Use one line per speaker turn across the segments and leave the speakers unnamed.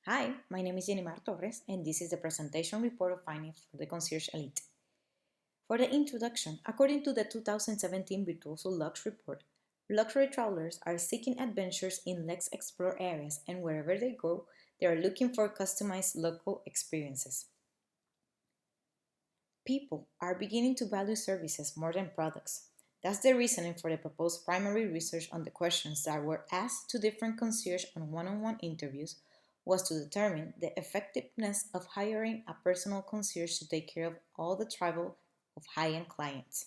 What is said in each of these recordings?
Hi, my name is Jenimar Torres, and this is the presentation report of findings for the Concierge Elite. For the introduction, according to the 2017 Virtuoso Lux report, luxury travelers are seeking adventures in less explored areas, and wherever they go, they are looking for customized local experiences. People are beginning to value services more than products. That's the reasoning for the proposed primary research on the questions that were asked to different concierge on one interviews was to determine the effectiveness of hiring a personal concierge to take care of all the travel of high-end clients.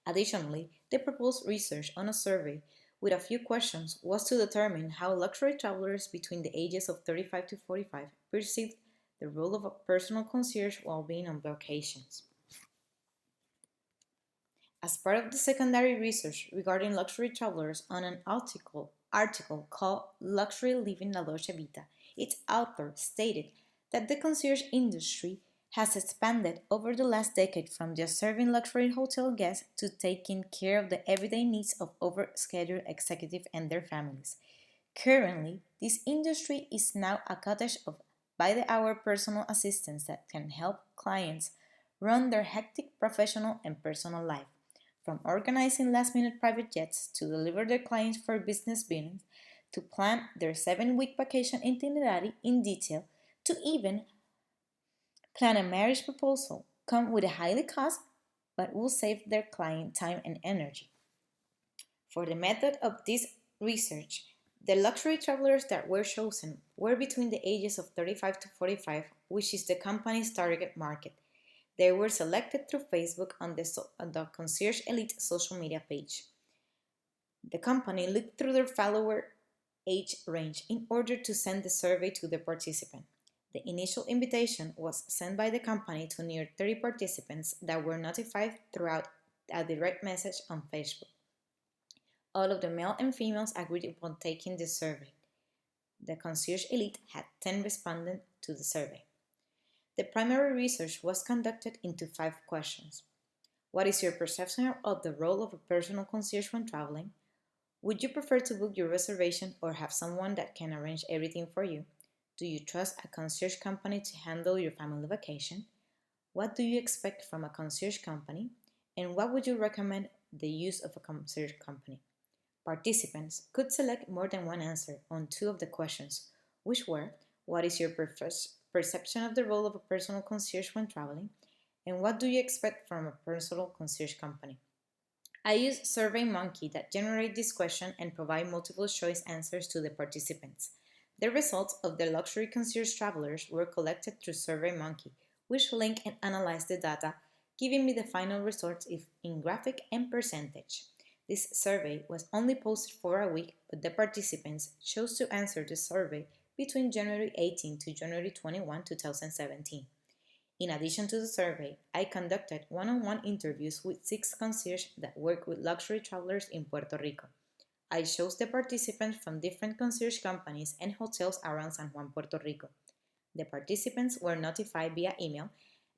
Additionally, the proposed research on a survey with a few questions was to determine how luxury travelers between the ages of 35 to 45 perceived the role of a personal concierge while being on vacations. As part of the secondary research regarding luxury travelers on an article called Luxury Living La Dolce Vita, its author stated that the concierge industry has expanded over the last decade from just serving luxury hotel guests to taking care of the everyday needs of overscheduled executives and their families. Currently, this industry is now a cottage of by the hour personal assistants that can help clients run their hectic professional and personal life. From organizing last minute private jets to deliver their clients for business meetings, to plan their 7-week vacation itinerary in detail, to even plan a marriage proposal, come with a highly cost but will save their client time and energy. For the method of this research, the luxury travelers that were chosen were between the ages of 35 to 45, which is the company's target market. They were selected through Facebook on the Concierge Elite social media page. The company looked through their follower age range in order to send the survey to the participant. The initial invitation was sent by the company to near 30 participants that were notified throughout a direct message on Facebook. All of the male and females agreed upon taking the survey. The Concierge Elite had 10 respondents to the survey. The primary research was conducted into 5 questions. What is your perception of the role of a personal concierge when traveling? Would you prefer to book your reservation or have someone that can arrange everything for you? Do you trust a concierge company to handle your family vacation? What do you expect from a concierge company? And what would you recommend the use of a concierge company? Participants could select more than one answer on 2 of the questions, which were what is your perception of the role of a personal concierge when traveling, and what do you expect from a personal concierge company? I used SurveyMonkey that generate this question and provide multiple choice answers to the participants. The results of the luxury concierge travelers were collected through SurveyMonkey, which linked and analyzed the data, giving me the final results in graphic and percentage. This survey was only posted for a week, but the participants chose to answer the survey between January 18 to January 21, 2017. In addition to the survey, I conducted one-on-one interviews with 6 concierge that work with luxury travelers in Puerto Rico. I chose the participants from different concierge companies and hotels around San Juan, Puerto Rico. The participants were notified via email,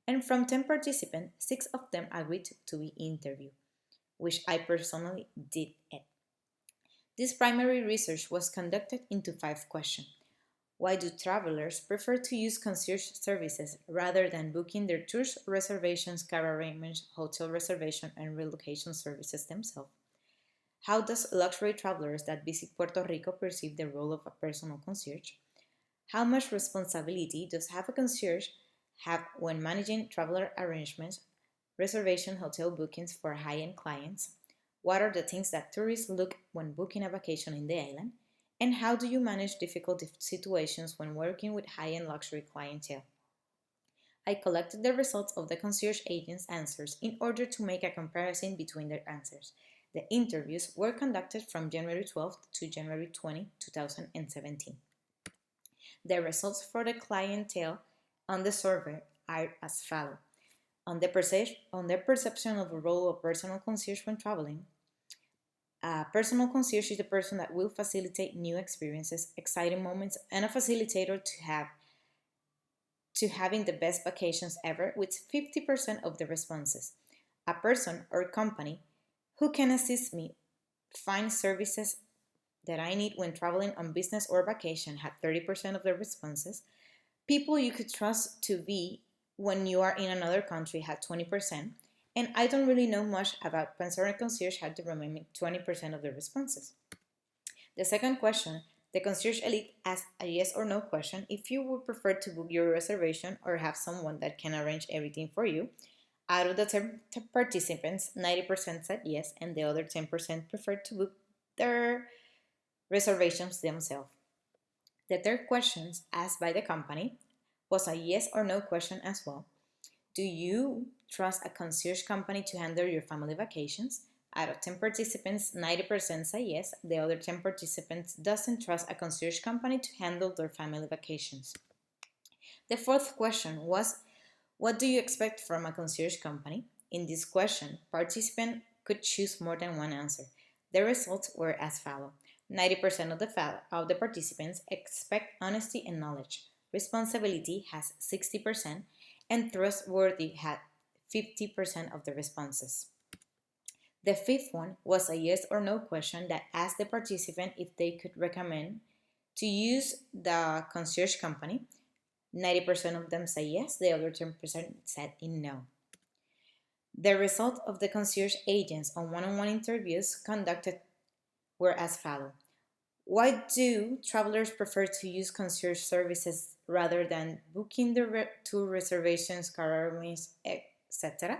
and from 10 participants, 6 of them agreed to be interviewed, which I personally did it. This primary research was conducted into 5 questions. Why do travelers prefer to use concierge services rather than booking their tours, reservations, car arrangements, hotel reservation, and relocation services themselves? How does luxury travelers that visit Puerto Rico perceive the role of a personal concierge? How much responsibility does have a concierge have when managing traveler arrangements, reservation hotel bookings for high-end clients? What are the things that tourists look when booking a vacation in the island? And how do you manage difficult situations when working with high-end luxury clientele? I collected the results of the concierge agents' answers in order to make a comparison between their answers. The interviews were conducted from January 12 to January 20, 2017. The results for the clientele on the survey are as follows. On the perception of the role of personal concierge when traveling, a personal concierge is the person that will facilitate new experiences, exciting moments, and a facilitator to having the best vacations ever with 50% of the responses. A person or company who can assist me find services that I need when traveling on business or vacation had 30% of the responses. People you could trust to be when you are in another country had 20%. And I don't really know much about Pensar and Concierge had the remaining 20% of the responses. The second question, the Concierge Elite asked a yes or no question if you would prefer to book your reservation or have someone that can arrange everything for you. Out of the 10 participants, 90% said yes, and the other 10% preferred to book their reservations themselves. The third question, asked by the company, was a yes or no question as well. Do you trust a concierge company to handle your family vacations? Out of 10 participants, 90% say yes. The other 10 participants doesn't trust a concierge company to handle their family vacations. The fourth question was, what do you expect from a concierge company? In this question, participants could choose more than one answer. The results were as follows. 90% of the participants expect honesty and knowledge. Responsibility has 60%, and trustworthy had 50% of the responses. The fifth one was a yes or no question that asked the participant if they could recommend to use the concierge company. 90% of them say yes, the other 10% said no. The result of the concierge agents on one-on-one interviews conducted were as follows. Why do travelers prefer to use concierge services rather than booking the tour reservations, car rooms, etc.?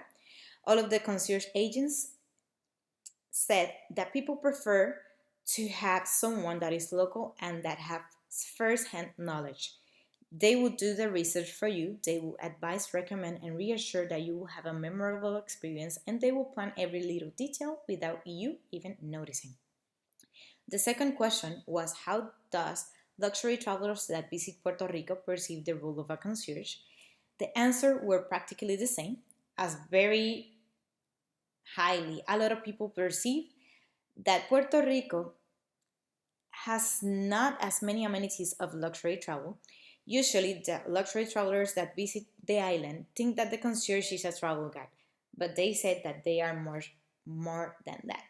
All of the concierge agents said that people prefer to have someone that is local and that has first-hand knowledge. They will do the research for you, they will advise, recommend, and reassure that you will have a memorable experience, and they will plan every little detail without you even noticing. The second question was, how does luxury travelers that visit Puerto Rico perceive the role of a concierge? The answer were practically the same, as very highly a lot of people perceive that Puerto Rico has not as many amenities of luxury travel. Usually, the luxury travelers that visit the island think that the concierge is a travel guide, but they said that they are more than that.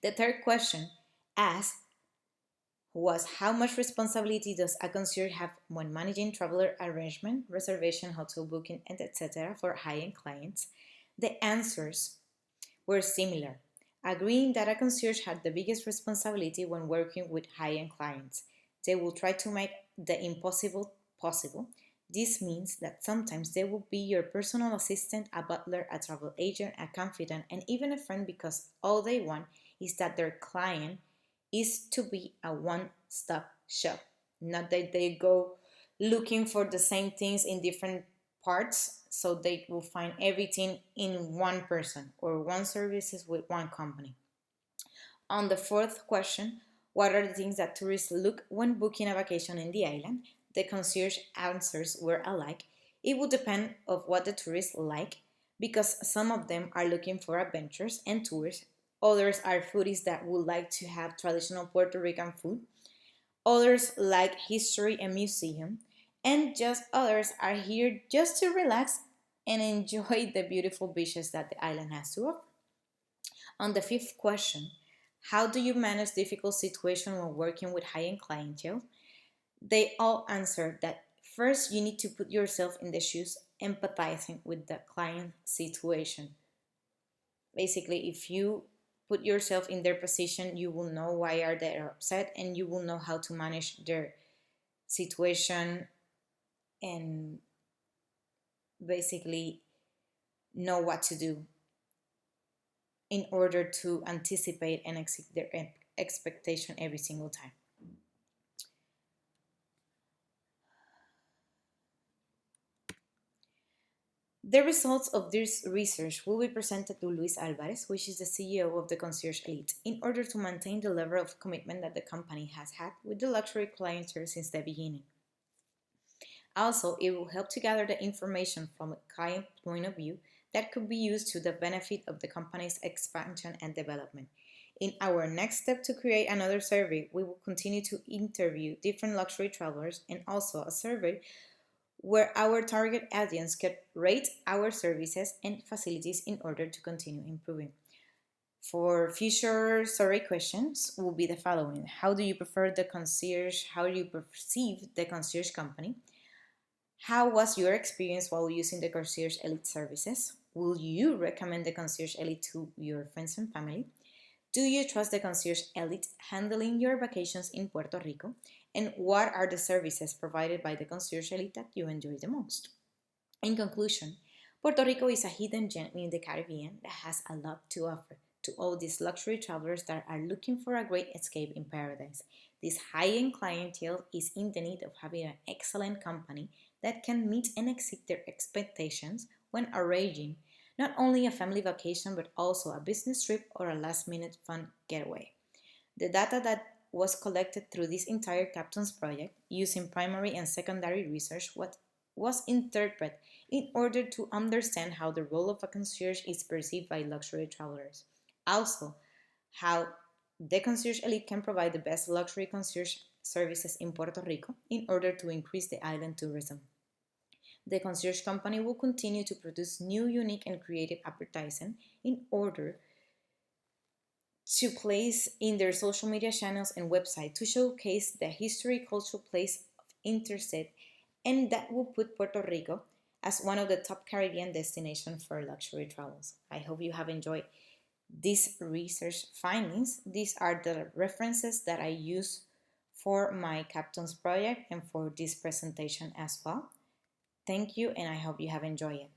The third question asked was, how much responsibility does a concierge have when managing traveler arrangement, reservation, hotel booking, and etc. for high-end clients? The answers were similar, agreeing that a concierge had the biggest responsibility when working with high-end clients. They will try to make the impossible possible. This means that sometimes they will be your personal assistant, a butler, a travel agent, a confidant, and even a friend, because all they want is that their client is to be a one-stop shop. Not that they go looking for the same things in different parts, so they will find everything in one person or one services with one company. On the fourth question, what are the things that tourists look when booking a vacation in the island? The concierge answers were alike. It would depend of what the tourists like, because some of them are looking for adventures and tours. Others are foodies that would like to have traditional Puerto Rican food. Others like history and museum. And just others are here just to relax and enjoy the beautiful beaches that the island has to offer. On the fifth question, how do you manage difficult situations when working with high-end clientele? They all answered that first you need to put yourself in the shoes, empathizing with the client situation. Basically, if you put yourself in their position, you will know why are they upset, and you will know how to manage their situation and basically know what to do in order to anticipate and exceed their expectation every single time. The results of this research will be presented to Luis Alvarez, which is the CEO of the Concierge Elite, in order to maintain the level of commitment that the company has had with the luxury clientele since the beginning. Also, it will help to gather the information from a client point of view that could be used to the benefit of the company's expansion and development. In our next step to create another survey, we will continue to interview different luxury travelers, and also a survey where our target audience could rate our services and facilities in order to continue improving. For future survey questions will be the following. How do you prefer the concierge? How do you perceive the concierge company? How was your experience while using the Concierge Elite services? Will you recommend the Concierge Elite to your friends and family? Do you trust the Concierge Elite handling your vacations in Puerto Rico? And what are the services provided by the Concierge Elite that you enjoy the most? In conclusion, Puerto Rico is a hidden gem in the Caribbean that has a lot to offer to all these luxury travelers that are looking for a great escape in paradise. This high-end clientele is in the need of having an excellent company that can meet and exceed their expectations when arranging not only a family vacation but also a business trip or a last-minute fun getaway. The data that was collected through this entire Captain's project using primary and secondary research was interpreted in order to understand how the role of a concierge is perceived by luxury travelers. Also, how the Concierge Elite can provide the best luxury concierge services in Puerto Rico in order to increase the island tourism. The concierge company will continue to produce new, unique, and creative advertising in order to place in their social media channels and website to showcase the history cultural place of interest, and that will put Puerto Rico as one of the top Caribbean destinations for luxury travels. I hope you have enjoyed these research findings. These are the references that I use for my Captain's project and for this presentation as well. Thank you, and I hope you have enjoyed it.